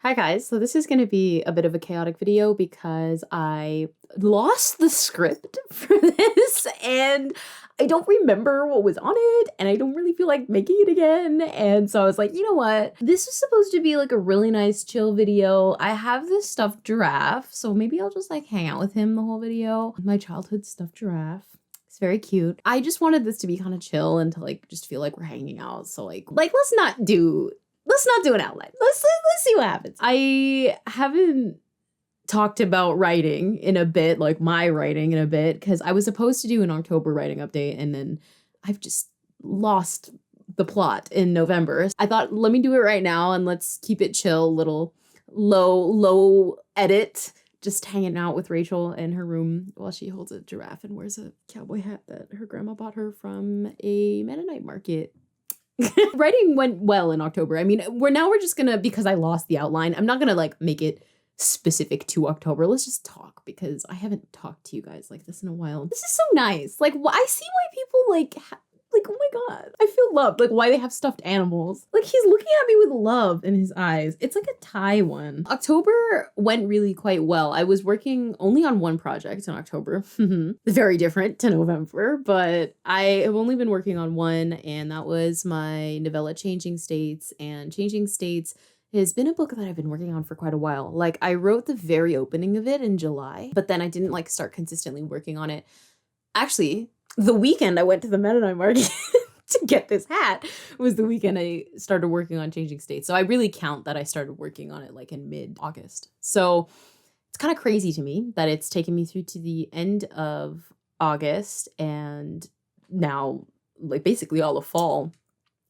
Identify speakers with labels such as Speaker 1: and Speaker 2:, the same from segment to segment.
Speaker 1: Hi guys, so this is going to be a bit of a chaotic video because I lost the script for this and I don't remember what was on it and I don't really feel like making it again. And so I was like, you know what? This is supposed to be like a really nice chill video. I have this stuffed giraffe, so maybe I'll just like hang out with him the whole video. My childhood stuffed giraffe. It's very cute. I just wanted this to be kind of chill and to like just feel like we're hanging out. So like let's not do an outline. Let's see what happens. I haven't talked about writing in a bit, like my writing in a bit, because I was supposed to do an October writing update and then I've just lost the plot in November. I thought, let me do it right now and let's keep it chill, little low edit, just hanging out with Rachel in her room while she holds a giraffe and wears a cowboy hat that her grandma bought her from a Mennonite market. Writing went well in October. I mean, we're just gonna, because I lost the outline, I'm not gonna like make it specific to October. Let's just talk because I haven't talked to you guys like this in a while. This is so nice. Like, I see why people like, oh my God, I feel loved. Like why they have stuffed animals. Like he's looking at me with love in his eyes. It's like a Thai one. October went really quite well. I was working only on one project in October. Very different to November, but I have only been working on one, and that was my novella Changing States. And Changing States has been a book that I've been working on for quite a while. Like I wrote the very opening of it in July, but then I didn't like start consistently working on it. Actually, the weekend I went to the Mennonite market to get this hat was the weekend I started working on Changing States. So I really count that I started working on it like in mid-August. So it's kind of crazy to me that it's taken me through to the end of August and now like basically all of fall,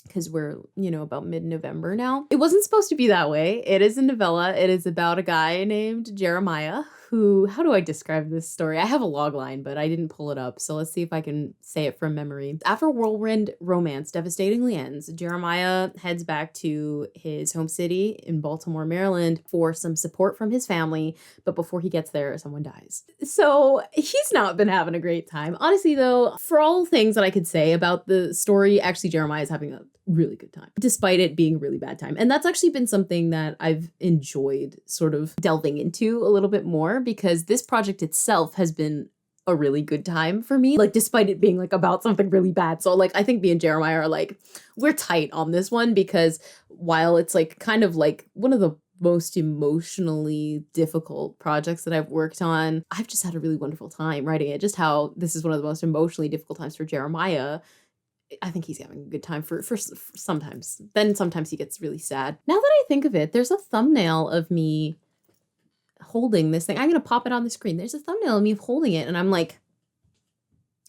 Speaker 1: because we're, about mid-November now. It wasn't supposed to be that way. It is a novella. It is about a guy named Jeremiah who, how do I describe this story? I have a log line, but I didn't pull it up. So let's see if I can say it from memory. After a whirlwind romance devastatingly ends, Jeremiah heads back to his home city in Baltimore, Maryland for some support from his family. But before he gets there, someone dies. So he's not been having a great time. Honestly, though, for all things that I could say about the story, actually, Jeremiah is having a really good time, despite it being a really bad time. And that's actually been something that I've enjoyed sort of delving into a little bit more, because this project itself has been a really good time for me, like despite it being like about something really bad. So like I think me and Jeremiah are like, we're tight on this one, because while it's like kind of like one of the most emotionally difficult projects that I've worked on, I've just had a really wonderful time writing it. Just how this is one of the most emotionally difficult times for Jeremiah, I think he's having a good time for sometimes. Then sometimes he gets really sad. Now that I think of it, there's a thumbnail of me holding this thing. I'm going to pop it on the screen. There's a thumbnail of me holding it and I'm like,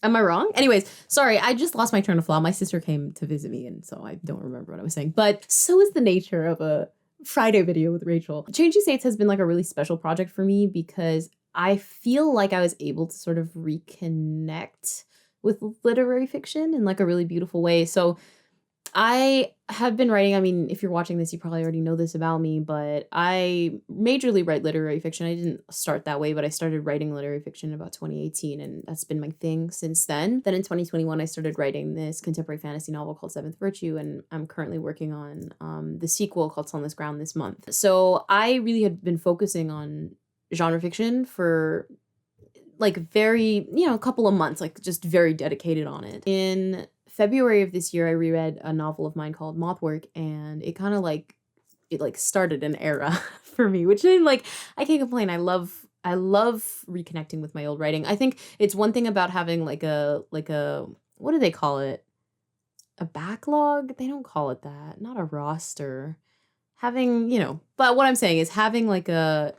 Speaker 1: am I wrong? Anyways, sorry, I just lost my train of thought. My sister came to visit me and so I don't remember what I was saying. But so is the nature of a Friday video with Rachel. Changing States has been like a really special project for me because I feel like I was able to sort of reconnect with literary fiction in like a really beautiful way. So I have been writing, I mean, if you're watching this, you probably already know this about me, but I majorly write literary fiction. I didn't start that way, but I started writing literary fiction in about 2018, and that's been my thing since then. Then in 2021, I started writing this contemporary fantasy novel called Seventh Virtue, and I'm currently working on the sequel called Sunless Ground this month. So I really had been focusing on genre fiction for like very, a couple of months, like just very dedicated on it. In February of this year, I reread a novel of mine called Mothwork, and it kind of like, started an era for me, which then like, I can't complain. I love reconnecting with my old writing. I think it's one thing about having like a, what do they call it? A backlog? They don't call it that. Not a roster. Having, but what I'm saying is having a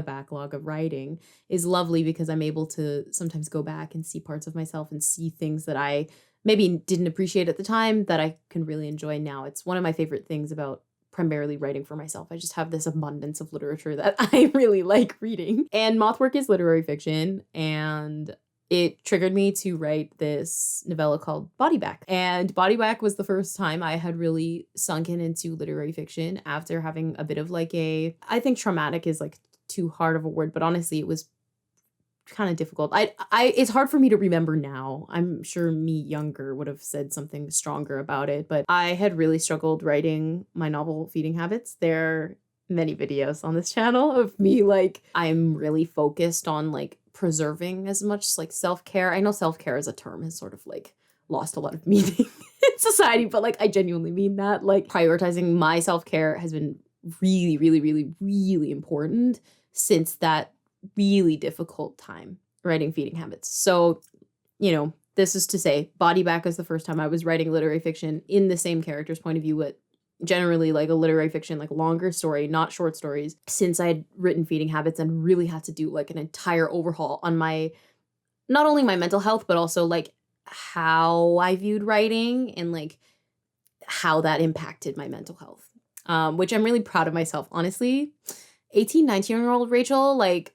Speaker 1: backlog of writing is lovely, because I'm able to sometimes go back and see parts of myself and see things that I maybe didn't appreciate at the time that I can really enjoy now. It's one of my favorite things about primarily writing for myself. I just have this abundance of literature that I really like reading. And Mothwork is literary fiction, and it triggered me to write this novella called Bodyback. And Bodyback was the first time I had really sunken into literary fiction after having a bit of like I think traumatic is like too hard of a word, but honestly, it was kind of difficult. It's hard for me to remember now. I'm sure me younger would have said something stronger about it, but I had really struggled writing my novel Feeding Habits. They're many videos on this channel of me, like, I'm really focused on, like, preserving as much, like, self-care. I know self-care as a term has sort of, like, lost a lot of meaning in society, but, like, I genuinely mean that. Like, prioritizing my self-care has been really, really, really, really important since that really difficult time writing Feeding Habits. So, you know, this is to say, Bodyback was the first time I was writing literary fiction in the same character's point of view, but generally like a literary fiction, like longer story, not short stories, since I had written Feeding Habits and really had to do like an entire overhaul on my, not only my mental health, but also like how I viewed writing and like how that impacted my mental health, which I'm really proud of myself, honestly. 18, 19-year-old Rachel, like,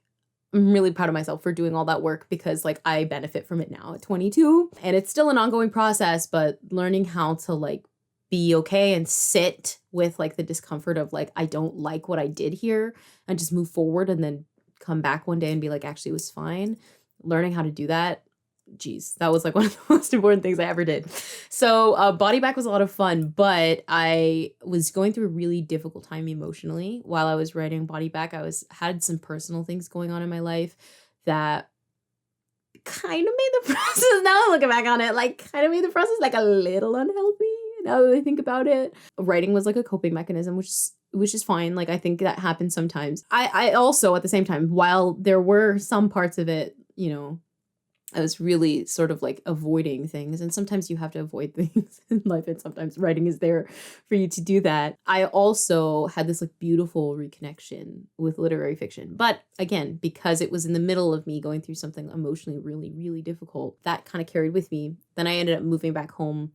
Speaker 1: I'm really proud of myself for doing all that work because like I benefit from it now at 22 and it's still an ongoing process, but learning how to like be okay and sit with like the discomfort of like, I don't like what I did here and just move forward and then come back one day and be like, actually it was fine. Learning how to do that. Geez, that was like one of the most important things I ever did. So Bodyback was a lot of fun, but I was going through a really difficult time emotionally while I was writing Bodyback. Had some personal things going on in my life that kind of made the process, now I'm looking back on it, like kind of made the process like a little unhealthy now that I think about it. Writing was like a coping mechanism, which is fine. Like I think that happens sometimes. I also at the same time, while there were some parts of it, you know, I was really sort of like avoiding things. And sometimes you have to avoid things in life. And sometimes writing is there for you to do that. I also had this like beautiful reconnection with literary fiction. But again, because it was in the middle of me going through something emotionally really, really difficult, that kind of carried with me. Then I ended up moving back home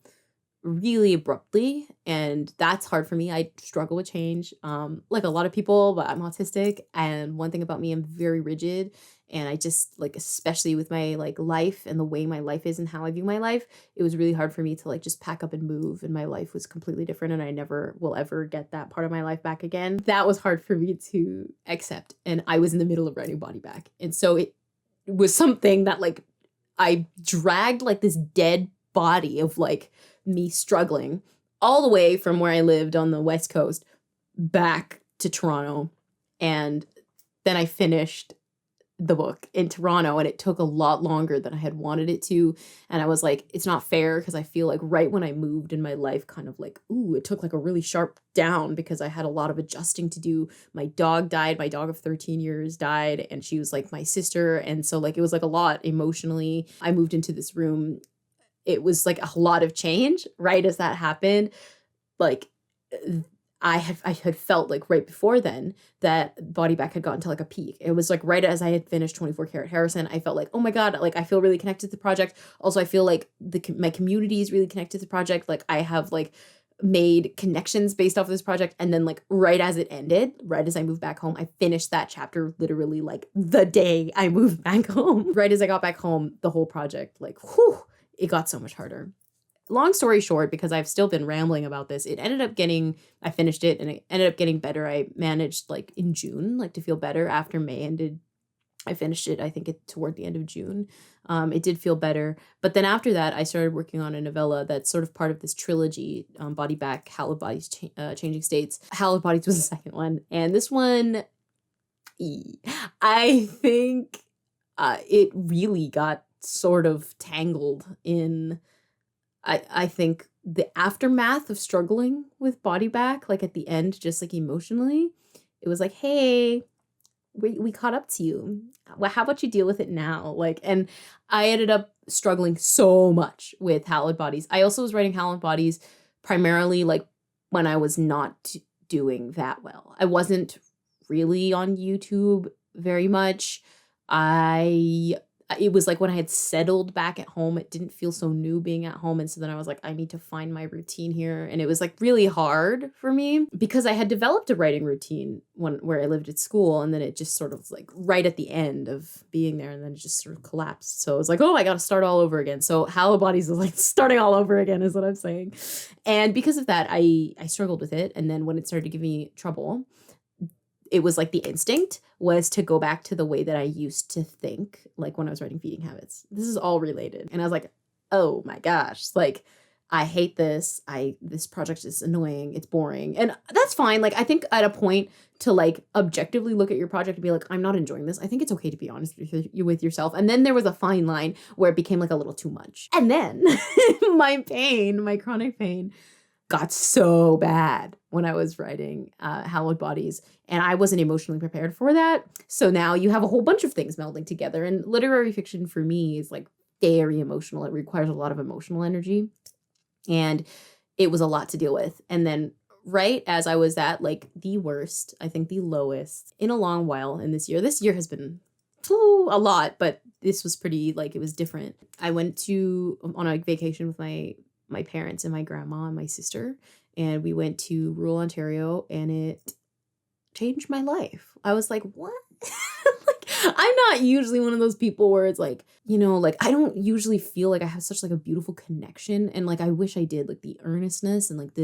Speaker 1: really abruptly, and that's hard for me. I struggle with change, like a lot of people, but I'm autistic, and one thing about me, I'm very rigid, and I just like, especially with my like life and the way my life is and how I view my life, it was really hard for me to like just pack up and move, and my life was completely different, and I never will ever get that part of my life back again. That was hard for me to accept, and I was in the middle of writing Bodyback, and so it was something that like I dragged like this dead body of like me struggling all the way from where I lived on the West Coast back to Toronto. And then I finished the book in Toronto, and it took a lot longer than I had wanted it to. And I was like, it's not fair, because I feel like right when I moved in my life, kind of like, ooh, it took like a really sharp down because I had a lot of adjusting to do. My dog died. My dog of 13 years died, and she was like my sister. And so like, it was like a lot emotionally. I moved into this room. It was like a lot of change right as that happened. Like I had felt like right before then that Bodyback had gotten to like a peak. It was like right as I had finished 24 Karat Harrison, I felt like, oh my God, like I feel really connected to the project. Also, I feel like my community is really connected to the project. Like I have like made connections based off of this project. And then like right as it ended, right as I moved back home, I finished that chapter literally like the day I moved back home. Right as I got back home, the whole project, like, whew, it got so much harder. Long story short, because I've still been rambling about this, I finished it and it ended up getting better. I managed like in June, like to feel better after May ended. I finished it, I think toward the end of June. It did feel better. But then after that, I started working on a novella that's sort of part of this trilogy, Bodyback, Hallowed Bodies, Changing States. Hallowed Bodies was the second one. And this one, I think it really got sort of tangled in, I think, the aftermath of struggling with Bodyback, like at the end, just like emotionally. It was like, hey, we caught up to you. Well, how about you deal with it now? Like, and I ended up struggling so much with Hallowed Bodies. I also was writing Hallowed Bodies primarily like when I was not doing that well. I wasn't really on YouTube very much. It was like when I had settled back at home, it didn't feel so new being at home. And so then I was like, I need to find my routine here. And it was like really hard for me because I had developed a writing routine where I lived at school. And then it just sort of like right at the end of being there, and then it just sort of collapsed. So I was like, oh, I got to start all over again. So Hallowed Bodies is like starting all over again is what I'm saying. And because of that, I struggled with it. And then when it started to give me trouble, it was like the instinct was to go back to the way that I used to think, like when I was writing Feeding Habits. This is all related. And I was like, oh my gosh, like I hate this. This project is annoying. It's boring. And that's fine. Like, I think at a point to like objectively look at your project and be like, I'm not enjoying this. I think it's okay to be honest with yourself. And then there was a fine line where it became like a little too much. And then my chronic pain got so bad when I was writing Hallowed Bodies, and I wasn't emotionally prepared for that. So now you have a whole bunch of things melding together. And literary fiction for me is like very emotional. It requires a lot of emotional energy. And it was a lot to deal with. And then right as I was at like the worst, I think the lowest in a long while in this year has been a lot, but this was pretty, like, it was different. I went on a vacation with my parents and my grandma and my sister, and we went to rural Ontario, and it changed my life. I was like, what? Like, I'm not usually one of those people where it's like, like I don't usually feel like I have such like a beautiful connection, and like I wish I did, like the earnestness and like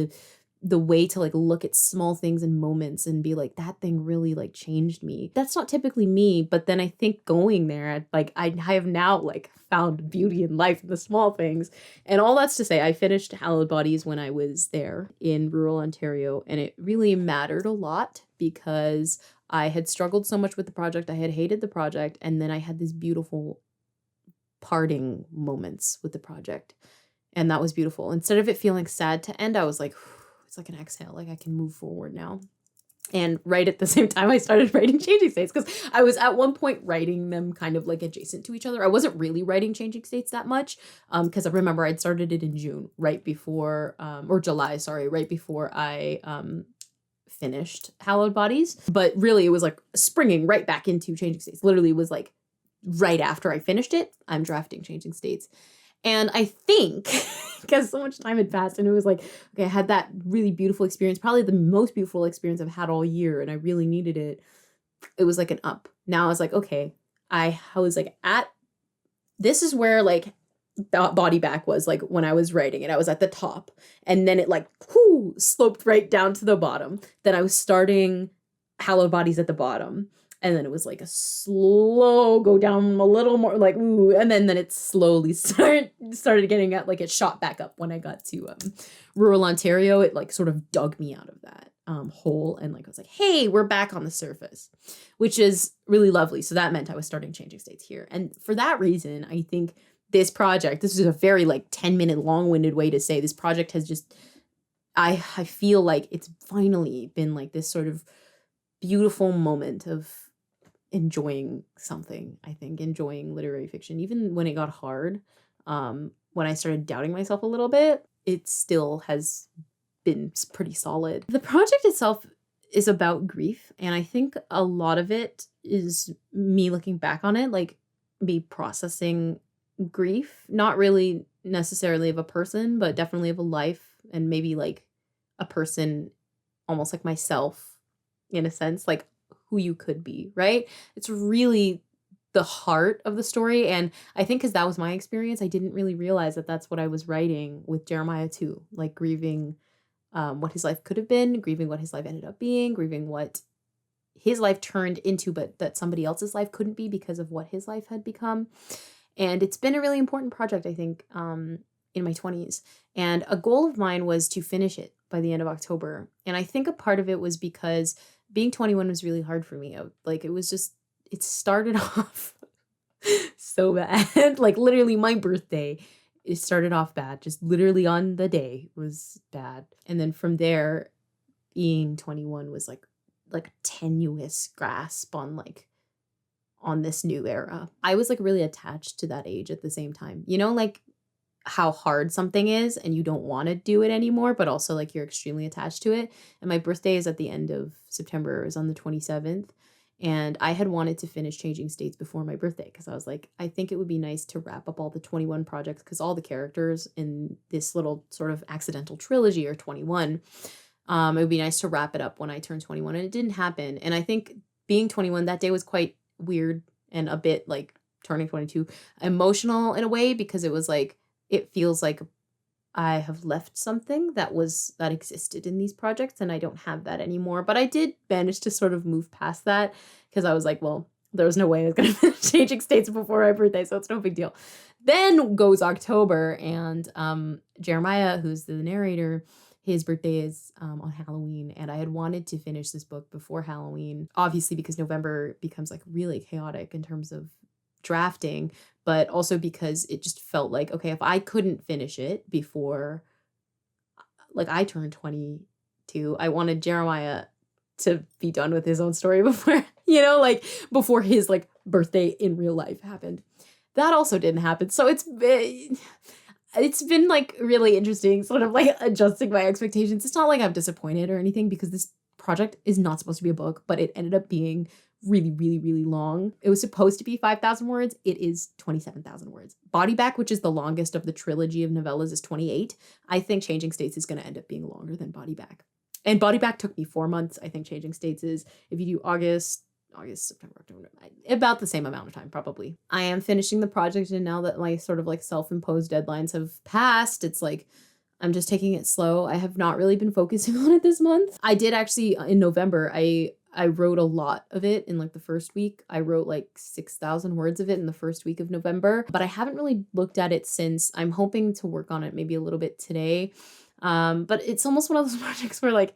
Speaker 1: the way to like look at small things and moments and be like, that thing really like changed me. That's not typically me, but then I think going there, like I have now like found beauty in life in the small things. And all that's to say, I finished Hallowed Bodies when I was there in rural Ontario, and it really mattered a lot because I had struggled so much with the project. I had hated the project, and then I had these beautiful parting moments with the project, and that was beautiful. Instead of it feeling sad to end, I was like, it's like an exhale, like I can move forward now. And right at the same time, I started writing Changing States, because I was at one point writing them kind of like adjacent to each other. I wasn't really writing Changing States that much, because I remember I'd started it in June, right before, or July, sorry, right before I finished Hallowed Bodies. But really, it was like springing right back into Changing States. Literally was like right after I finished it, I'm drafting Changing States. And I think because so much time had passed, and it was like, okay, I had that really beautiful experience, probably the most beautiful experience I've had all year, and I really needed it. It was like an up. Now I was like, okay, I was like this is where like Bodyback was like when I was writing it. I was at the top, and then it like sloped right down to the bottom. Then I was starting Hallowed Bodies at the bottom. And then it was like a slow go down a little more, like, ooh. And then it slowly started getting at, like, it shot back up when I got to rural Ontario. It like sort of dug me out of that hole. And like, I was like, hey, we're back on the surface, which is really lovely. So that meant I was starting Changing States here. And for that reason, I think this is a very like 10-minute long-winded way to say this project has just, I feel like it's finally been like this sort of beautiful moment of enjoying something. I think enjoying literary fiction, even when it got hard, when I started doubting myself a little bit, it still has been pretty solid. The project itself is about grief, and I think a lot of it is me looking back on it, like me processing grief, not really necessarily of a person, but definitely of a life, and maybe like a person almost like myself in a sense, like who you could be, right? It's really the heart of the story. And I think because that was my experience, I didn't really realize that that's what I was writing with Jeremiah too, like grieving what his life could have been, grieving what his life ended up being, grieving what his life turned into, but that somebody else's life couldn't be because of what his life had become. And it's been a really important project, I think, in my 20s. And a goal of mine was to finish it by the end of October. And I think a part of it was because being 21 was really hard for me. Like, it started off so bad. Like, literally my birthday, it started off bad. Just literally on the day was bad. And then from there, being 21 was like a tenuous grasp on this new era. I was like really attached to that age at the same time. Like how hard something is and you don't want to do it anymore, but also like you're extremely attached to it. And my birthday is at the end of September. It was on the 27th. And I had wanted to finish Changing States before my birthday because I was like, I think it would be nice to wrap up all the 21 projects, because all the characters in this little sort of accidental trilogy are 21. It would be nice to wrap it up when I turned 21, and it didn't happen. And I think being 21 that day was quite weird and a bit like turning 22 emotional in a way, because it was like, it feels like I have left something that existed in these projects, and I don't have that anymore. But I did manage to sort of move past that, because I was like, well, There was no way I was going to finish Changing States before my birthday, so it's no big deal. Then goes October, and Jeremiah, who's the narrator, his birthday is on Halloween, and I had wanted to finish this book before Halloween, obviously because November becomes like really chaotic in terms of drafting, but also because it just felt like, okay, if I couldn't finish it before like I turned 22, I wanted Jeremiah to be done with his own story before, like before his like birthday in real life happened. That also didn't happen. So it's been like really interesting sort of like adjusting my expectations. It's not like I'm disappointed or anything because this project is not supposed to be a book, but it ended up being really, really, really long. It was supposed to be 5,000 words. It is 27,000 words. Bodyback, which is the longest of the trilogy of novellas, is 28. I think Changing States is going to end up being longer than Bodyback. And Bodyback took me 4 months. I think Changing States is, if you do August, September, October, about the same amount of time, probably. I am finishing the project, and now that my sort of like self-imposed deadlines have passed, it's like I'm just taking it slow. I have not really been focusing on it this month. I did actually, in November, I wrote a lot of it in like the first week. I wrote like 6,000 words of it in the first week of November, but I haven't really looked at it since. I'm hoping to work on it maybe a little bit today. But it's almost one of those projects where like,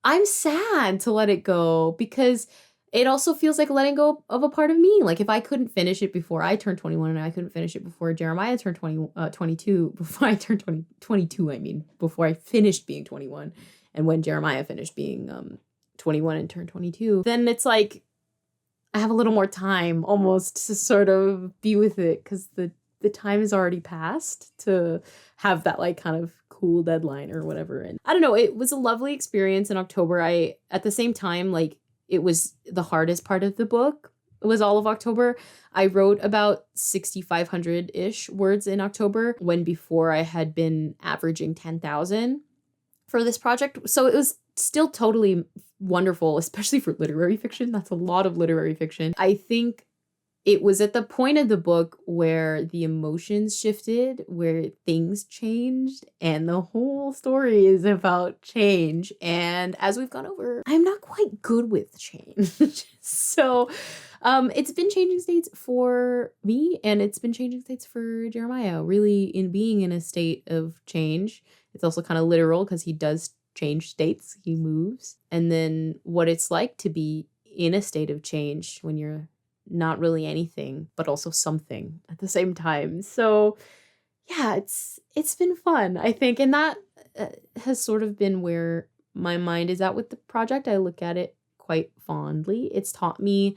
Speaker 1: I'm sad to let it go because it also feels like letting go of a part of me. Like if I couldn't finish it before I turned 21 and I couldn't finish it before Jeremiah turned 22, before I turned 22, before I finished being 21 and when Jeremiah finished being 21 and turned 22, then it's like I have a little more time almost to sort of be with it because the time has already passed to have that like kind of cool deadline or whatever. And I don't know, it was a lovely experience in October. At the same time, like it was the hardest part of the book. It was all of October. I wrote about 6,500-ish words in October when before I had been averaging 10,000 for this project. So it was still totally wonderful, especially for literary fiction. That's a lot of literary fiction. I think it was at the point of the book where the emotions shifted, where things changed, and the whole story is about change. And as we've gone over, I'm not quite good with change. So it's been changing states for me, and it's been changing states for Jeremiah, really in being in a state of change. It's also kind of literal because he does change states, he moves. And then what it's like to be in a state of change when you're not really anything, but also something at the same time. So yeah, it's been fun, I think. And that has sort of been where my mind is at with the project. I look at it quite fondly. It's taught me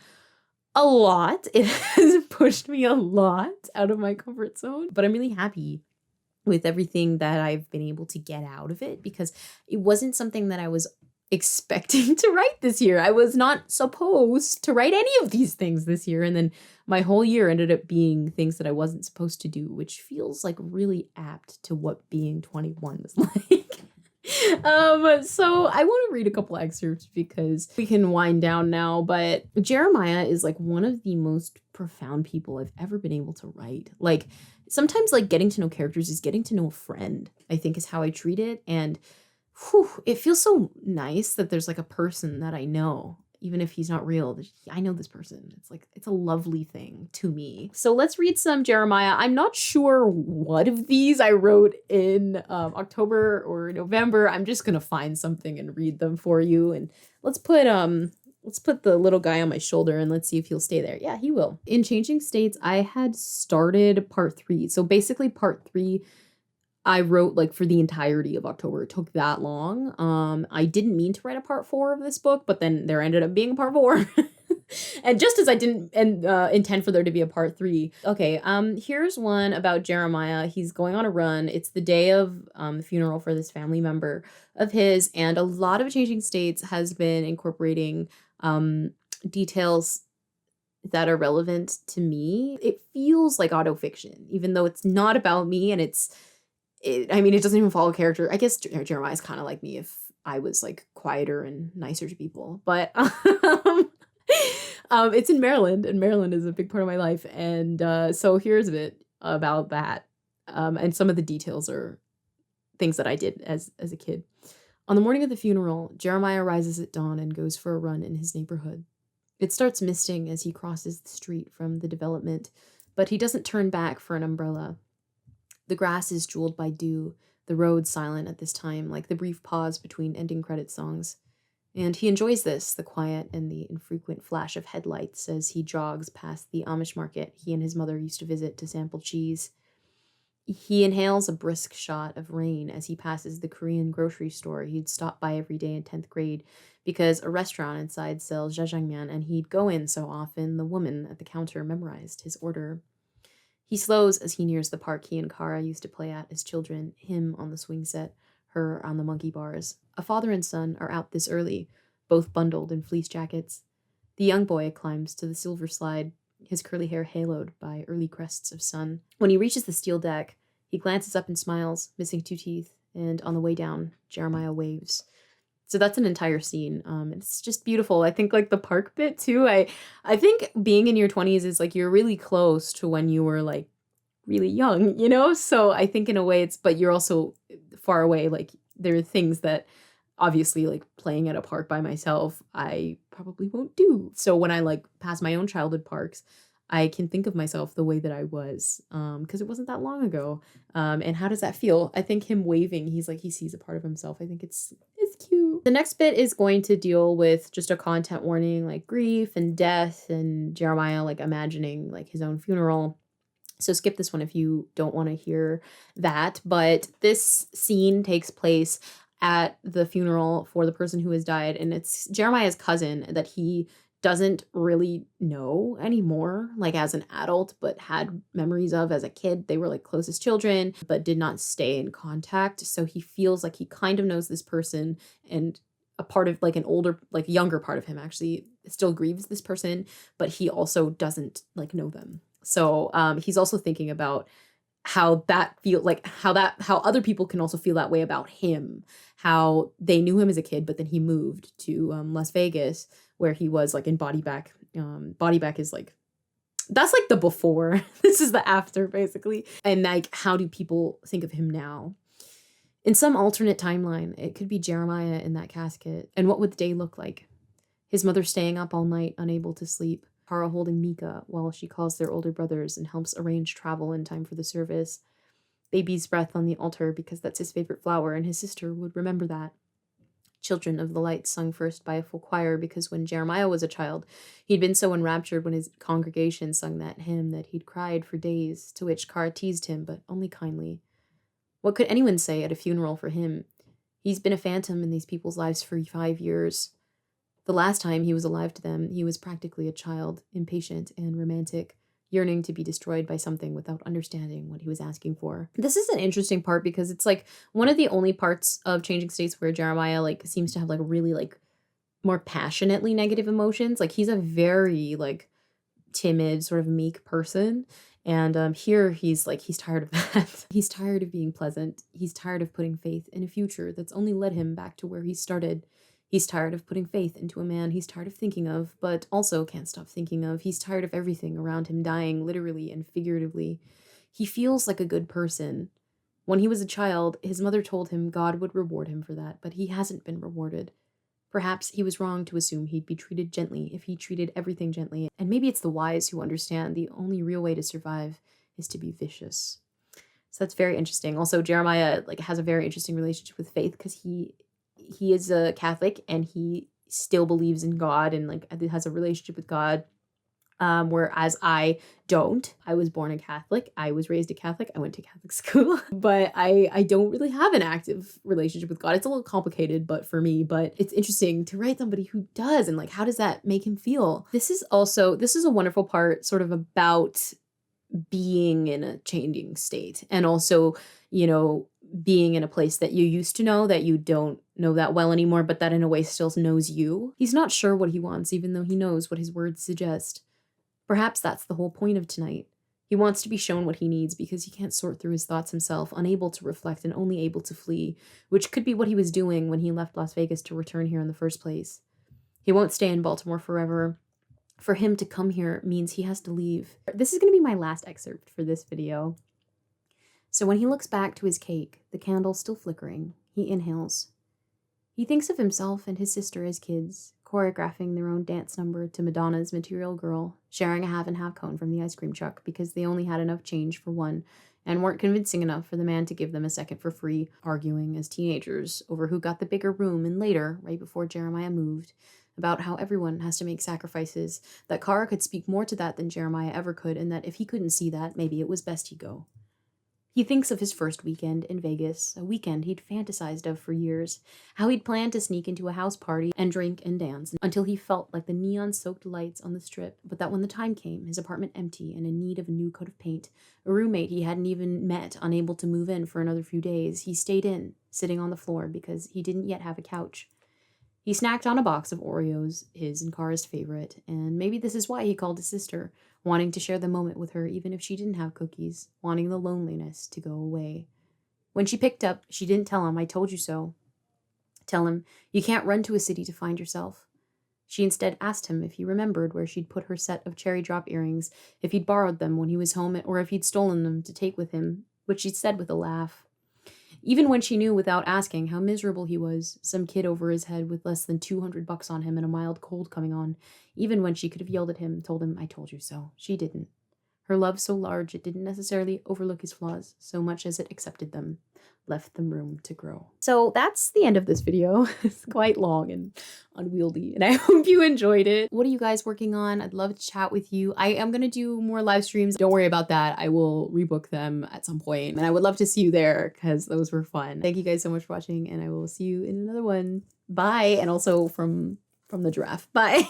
Speaker 1: a lot. It has pushed me a lot out of my comfort zone, but I'm really happy with everything that I've been able to get out of it because it wasn't something that I was expecting to write this year. I was not supposed to write any of these things this year. And then my whole year ended up being things that I wasn't supposed to do, which feels like really apt to what being 21 was like. So I want to read a couple excerpts because we can wind down now, but Jeremiah is like one of the most profound people I've ever been able to write. Like sometimes like getting to know characters is getting to know a friend, I think is how I treat it. And it feels so nice that there's like a person that I know, even if he's not real. I know this person. It's like, it's a lovely thing to me. So let's read some Jeremiah. I'm not sure what of these I wrote in October or November. I'm just gonna find something and read them for you. And let's put the little guy on my shoulder and let's see if he'll stay there. Yeah, he will. In Changing States, I had started part 3. So basically part 3 I wrote like for the entirety of October. It took that long. I didn't mean to write a part 4 of this book, but then there ended up being a part 4. And just as I didn't intend for there to be a part 3. Okay, here's one about Jeremiah. He's going on a run. It's the day of the funeral for this family member of his, and a lot of Changing States has been incorporating details that are relevant to me. It feels like autofiction, even though it's not about me, and it doesn't even follow character. I guess Jeremiah's kind of like me if I was like quieter and nicer to people. But it's in Maryland, and Maryland is a big part of my life. And so here's a bit about that. And some of the details are things that I did as a kid. On the morning of the funeral, Jeremiah rises at dawn and goes for a run in his neighborhood. It starts misting as he crosses the street from the development, but he doesn't turn back for an umbrella. The grass is jeweled by dew, the road silent at this time, like the brief pause between ending credit songs. And he enjoys this, the quiet and the infrequent flash of headlights as he jogs past the Amish market he and his mother used to visit to sample cheese. He inhales a brisk shot of rain as he passes the Korean grocery store he'd stop by every day in 10th grade because a restaurant inside sells jjajangmyeon and he'd go in so often the woman at the counter memorized his order. He slows as he nears the park he and Kara used to play at as children, him on the swing set, her on the monkey bars. A father and son are out this early, both bundled in fleece jackets. The young boy climbs to the silver slide, his curly hair haloed by early crests of sun. When he reaches the steel deck, he glances up and smiles, missing 2 teeth, and on the way down, Jeremiah waves. So that's an entire scene. It's just beautiful. I think like the park bit too. I think being in your 20s is like you're really close to when you were like really young, you know? So I think in a way but you're also far away. Like there are things that obviously like playing at a park by myself, I probably won't do. So when I like pass my own childhood parks, I can think of myself the way that I was, because it wasn't that long ago. And how does that feel? I think him waving, he's like, he sees a part of himself. I think it's cute. The next bit is going to deal with just a content warning, like grief and death and Jeremiah, like imagining like his own funeral. So skip this one if you don't want to hear that. But this scene takes place at the funeral for the person who has died. And it's Jeremiah's cousin that he doesn't really know anymore, like as an adult, but had memories of as a kid. They were like closest children, but did not stay in contact. So he feels like he kind of knows this person, and a part of like an older, like younger part of him actually still grieves this person, but he also doesn't like know them. So he's also thinking about how that feel like how other people can also feel that way about him, how they knew him as a kid, but then he moved to Las Vegas where he was like in Bodyback. Bodyback is like, that's like the before. This is the after basically. And like, how do people think of him now? In some alternate timeline, it could be Jeremiah in that casket. And what would the day look like? His mother staying up all night, unable to sleep. Kara holding Mika while she calls their older brothers and helps arrange travel in time for the service. Baby's breath on the altar because that's his favorite flower and his sister would remember that. Children of the Light sung first by a full choir because when Jeremiah was a child, he'd been so enraptured when his congregation sung that hymn that he'd cried for days, to which Kara teased him, but only kindly. What could anyone say at a funeral for him? He's been a phantom in these people's lives for 5 years. The last time he was alive to them, he was practically a child, impatient and romantic, yearning to be destroyed by something without understanding what he was asking for. This is an interesting part because it's like one of the only parts of Changing States where Jeremiah like seems to have like really like more passionately negative emotions. Like he's a very like timid, sort of meek person. And here he's like, he's tired of that. He's tired of being pleasant. He's tired of putting faith in a future that's only led him back to where he started. He's tired of putting faith into a man he's tired of thinking of, but also can't stop thinking of. He's tired of everything around him dying, literally and figuratively. He feels like a good person. When he was a child, his mother told him God would reward him for that, but he hasn't been rewarded. Perhaps he was wrong to assume he'd be treated gently if he treated everything gently, and maybe it's the wise who understand the only real way to survive is to be vicious. So that's very interesting. Also, Jeremiah like has a very interesting relationship with faith because he is a Catholic and he still believes in God and like has a relationship with God. Whereas I don't. I was born a Catholic. I was raised a Catholic. I went to Catholic school, but I don't really have an active relationship with God. It's a little complicated, but for me, but it's interesting to write somebody who does. And like, how does that make him feel? This is a wonderful part sort of about being in a changing state and also, you know, being in a place that you used to know that you don't know that well anymore, but that in a way still knows you. He's not sure what he wants, even though he knows what his words suggest. Perhaps that's the whole point of tonight. He wants to be shown what he needs because he can't sort through his thoughts himself, unable to reflect and only able to flee, which could be what he was doing when he left Las Vegas to return here in the first place. He won't stay in Baltimore forever. For him to come here means he has to leave. This is going to be my last excerpt for this video. So when he looks back to his cake, the candle still flickering, he inhales. He thinks of himself and his sister as kids, choreographing their own dance number to Madonna's Material Girl, sharing a half and half cone from the ice cream truck because they only had enough change for one and weren't convincing enough for the man to give them a second for free, arguing as teenagers over who got the bigger room, and later, right before Jeremiah moved, about how everyone has to make sacrifices, that Kara could speak more to that than Jeremiah ever could, and that if he couldn't see that, maybe it was best he go. He thinks of his first weekend in Vegas, a weekend he'd fantasized of for years, how he'd planned to sneak into a house party and drink and dance until he felt like the neon-soaked lights on the strip, but that when the time came, his apartment empty and in need of a new coat of paint, a roommate he hadn't even met unable to move in for another few days, he stayed in, sitting on the floor because he didn't yet have a couch. He snacked on a box of Oreos, his and Kara's favorite, and maybe this is why he called his sister, wanting to share the moment with her even if she didn't have cookies, wanting the loneliness to go away. When she picked up, she didn't tell him, "I told you so." Tell him, "You can't run to a city to find yourself." She instead asked him if he remembered where she'd put her set of cherry drop earrings, if he'd borrowed them when he was home, or if he'd stolen them to take with him, which she said with a laugh. Even when she knew without asking how miserable he was, some kid over his head with less than $200 on him and a mild cold coming on, even when she could have yelled at him, told him, "I told you so," she didn't. Her love so large it didn't necessarily overlook his flaws so much as it accepted them, left them room to grow. So that's the end of this video. It's quite long and unwieldy, and I hope you enjoyed it. What are you guys working on? I'd love to chat with you. I am gonna do more live streams. Don't worry about that. I will rebook them at some point, and I would love to see you there because those were fun. Thank you guys so much for watching, and I will see you in another one. Bye, and also from the giraffe. Bye.